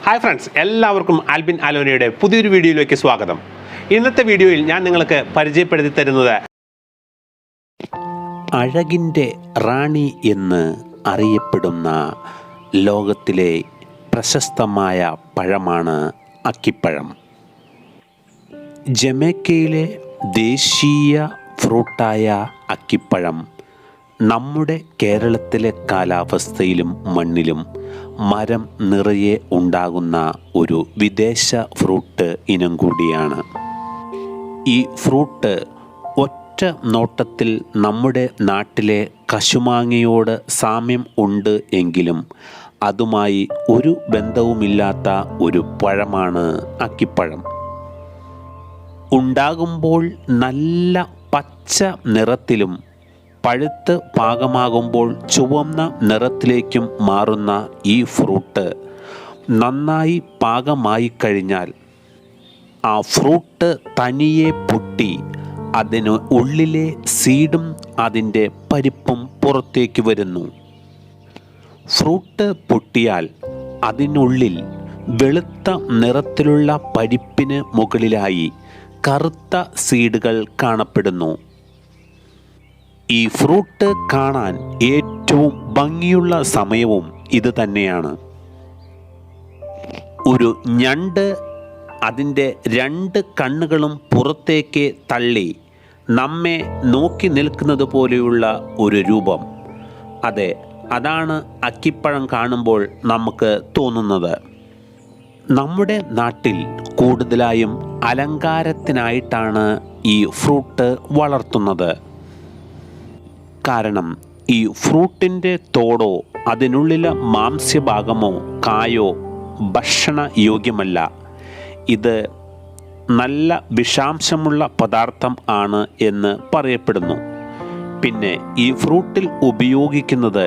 Hi friends, എല്ലാവർക്കും ആൽബിൻ അലോനയുടെ പുതിയൊരു വീഡിയോയിലേക്ക് സ്വാഗതം. ഇന്നത്തെ വീഡിയോയിൽ ഞാൻ നിങ്ങൾക്ക് പരിചയപ്പെടുത്തി തരുന്നത് അഴകിൻ്റെ റാണി എന്ന് അറിയപ്പെടുന്ന ലോകത്തിലെ പ്രശസ്തമായ പഴമാണ് അക്കിപ്പഴം. ജമൈക്കയിലെ ദേശീയ ഫ്രൂട്ടായ അക്കിപ്പഴം നമ്മുടെ കേരളത്തിലെ കാലാവസ്ഥയിലും മണ്ണിലും മരം നിറയെ ഉണ്ടാകുന്ന ഒരു വിദേശ ഫ്രൂട്ട് ഇനം കൂടിയാണ്. ഈ ഫ്രൂട്ട് ഒറ്റ നോട്ടത്തിൽ നമ്മുടെ നാട്ടിലെ കശുമാങ്ങയോട് സാമ്യം ഉണ്ട് എങ്കിലും അതുമായി ഒരു ബന്ധവുമില്ലാത്ത ഒരു പഴമാണ് അക്കിപ്പഴം. ഉണ്ടാകുമ്പോൾ നല്ല പച്ച നിറത്തിലും പഴുത്ത് പാകമാകുമ്പോൾ ചുവന്ന നിറത്തിലേക്കും മാറുന്ന ഈ ഫ്രൂട്ട് നന്നായി പാകമായി കഴിഞ്ഞാൽ ആ ഫ്രൂട്ട് തനിയെ പൊട്ടി അതിന് ഉള്ളിലെ സീഡും അതിൻ്റെ പരിപ്പും പുറത്തേക്ക് വരുന്നു. ഫ്രൂട്ട് പൊട്ടിയാൽ അതിനുള്ളിൽ വെളുത്ത നിറത്തിലുള്ള പരിപ്പിന് മുകളിലായി കറുത്ത സീഡുകൾ കാണപ്പെടുന്നു. ഈ ഫ്രൂട്ട് കാണാൻ ഏറ്റവും ഭംഗിയുള്ള സമയവും ഇത് തന്നെയാണ്. ഒരു ഞണ്ട് അതിൻ്റെ രണ്ട് കണ്ണുകളും പുറത്തേക്ക് തള്ളി നമ്മെ നോക്കി നിൽക്കുന്നത് പോലെയുള്ള ഒരു രൂപം, അതെ, അതാണ് അക്കിപ്പഴം കാണുമ്പോൾ നമുക്ക് തോന്നുന്നത്. നമ്മുടെ നാട്ടിൽ കൂടുതലായും അലങ്കാരത്തിനായിട്ടാണ് ഈ ഫ്രൂട്ട് വളർത്തുന്നത്. കാരണം ഈ ഫ്രൂട്ടിൻ്റെ തോടോ അതിനുള്ളിലെ മാംസ്യഭാഗമോ കായോ ഭക്ഷണ യോഗ്യമല്ല. ഇത് നല്ല വിഷാംശമുള്ള പദാർത്ഥം ആണ് എന്ന് പറയപ്പെടുന്നു. പിന്നെ ഈ ഫ്രൂട്ടിൽ ഉപയോഗിക്കുന്നത്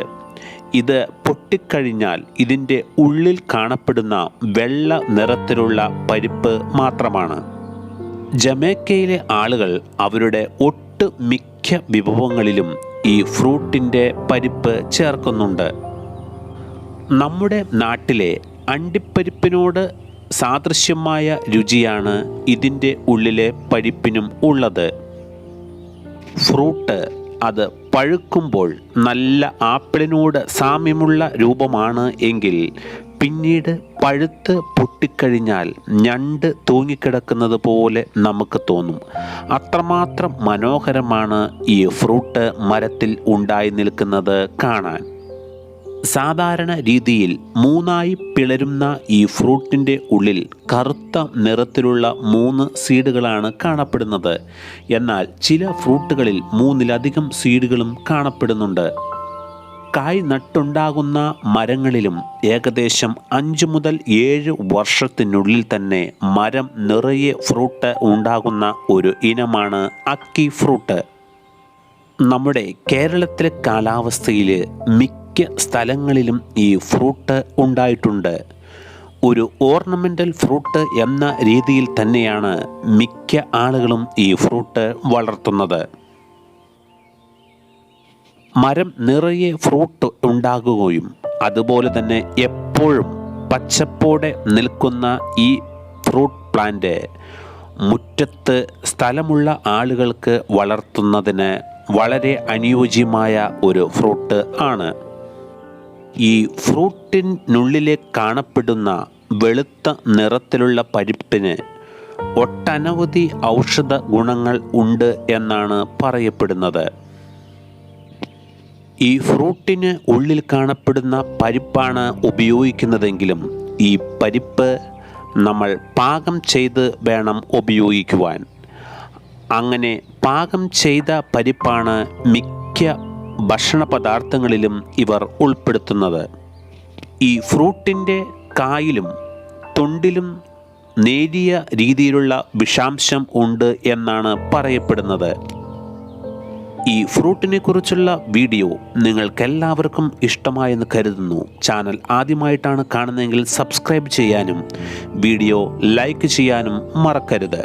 ഇത് പൊട്ടിക്കഴിഞ്ഞാൽ ഇതിൻ്റെ ഉള്ളിൽ കാണപ്പെടുന്ന വെള്ള നിറത്തിലുള്ള പരിപ്പ് മാത്രമാണ്. ജമൈക്കയിലെ ആളുകൾ അവരുടെ മിക്ക വിഭവങ്ങളിലും ഈ ഫ്രൂട്ടിൻ്റെ പരിപ്പ് ചേർക്കുന്നുണ്ട്. നമ്മുടെ നാട്ടിലെ അണ്ടിപ്പരിപ്പിനോട് സാദൃശ്യമായ രുചിയാണ് ഇതിൻ്റെ ഉള്ളിലെ പരിപ്പിനും ഉള്ളത്. ഫ്രൂട്ട് അത് പഴുക്കുമ്പോൾ നല്ല ആപ്പിളിനോട് സാമ്യമുള്ള രൂപമാണ് എങ്കിൽ പിന്നീട് പഴുത്ത് പൊട്ടിക്കഴിഞ്ഞാൽ ഞണ്ട് തൂങ്ങിക്കിടക്കുന്നത് പോലെ നമുക്ക് തോന്നും. അത്രമാത്രം മനോഹരമാണ് ഈ ഫ്രൂട്ട് മരത്തിൽ ഉണ്ടായി നിൽക്കുന്നത് കാണാൻ. സാധാരണ രീതിയിൽ മൂന്നായി പിളരുന്ന ഈ ഫ്രൂട്ടിൻ്റെ ഉള്ളിൽ കറുത്ത നിറത്തിലുള്ള 3 സീഡുകളാണ് കാണപ്പെടുന്നത്. എന്നാൽ ചില ഫ്രൂട്ടുകളിൽ 3-ലധികം സീഡുകളും കാണപ്പെടുന്നുണ്ട്. കായ് നട്ടുണ്ടാകുന്ന മരങ്ങളിലും ഏകദേശം 5 മുതൽ 7 വർഷത്തിനുള്ളിൽ തന്നെ മരം നിറയെ ഫ്രൂട്ട് ഉണ്ടാകുന്ന ഒരു ഇനമാണ് അക്കി ഫ്രൂട്ട്. നമ്മുടെ കേരളത്തിലെ കാലാവസ്ഥയിൽ മിക്ക സ്ഥലങ്ങളിലും ഈ ഫ്രൂട്ട് ഉണ്ടായിട്ടുണ്ട്. ഒരു ഓർണമെൻ്റൽ ഫ്രൂട്ട് എന്ന രീതിയിൽ തന്നെയാണ് മിക്ക ആളുകളും ഈ ഫ്രൂട്ട് വളർത്തുന്നത്. മരം നിറയെ ഫ്രൂട്ട് ഉണ്ടാകുകയും അതുപോലെ തന്നെ എപ്പോഴും പച്ചപ്പോടെ നിൽക്കുന്ന ഈ ഫ്രൂട്ട് പ്ലാന്റ് മുറ്റത്ത് സ്ഥലമുള്ള ആളുകൾക്ക് വളർത്തുന്നതിന് വളരെ അനുയോജ്യമായ ഒരു ഫ്രൂട്ട് ആണ്. ഈ ഫ്രൂട്ടിനുള്ളിലെ കാണപ്പെടുന്ന വെളുത്ത നിറത്തിലുള്ള പരിപ്പിന് ഒട്ടനവധി ഔഷധ ഗുണങ്ങൾ ഉണ്ട് എന്നാണ് പറയപ്പെടുന്നത്. ഈ ഫ്രൂട്ടിന് ഉള്ളിൽ കാണപ്പെടുന്ന പരിപ്പാണ് ഉപയോഗിക്കുന്നതെങ്കിലും ഈ പരിപ്പ് നമ്മൾ പാകം ചെയ്ത് വേണം ഉപയോഗിക്കുവാൻ. അങ്ങനെ പാകം ചെയ്ത പരിപ്പാണ് മിക്ക ഭക്ഷണ പദാർത്ഥങ്ങളിലും ഇവർ ഉൾപ്പെടുത്തുന്നത്. ഈ ഫ്രൂട്ടിൻ്റെ കായിലും തൊണ്ടിലും നേരിയ രീതിയിലുള്ള വിഷാംശം ഉണ്ട് എന്നാണ് പറയപ്പെടുന്നത്. ഈ ഫ്രൂട്ടിനെ കുറിച്ചുള്ള വീഡിയോ നിങ്ങൾക്കെല്ലാവർക്കും ഇഷ്ടമായെന്ന് കരുതുന്നു. ചാനൽ ആദ്യമായിട്ടാണ് കാണുന്നതെങ്കിൽ സബ്സ്ക്രൈബ് ചെയ്യാനും വീഡിയോ ലൈക്ക് ചെയ്യാനും മറക്കരുത്.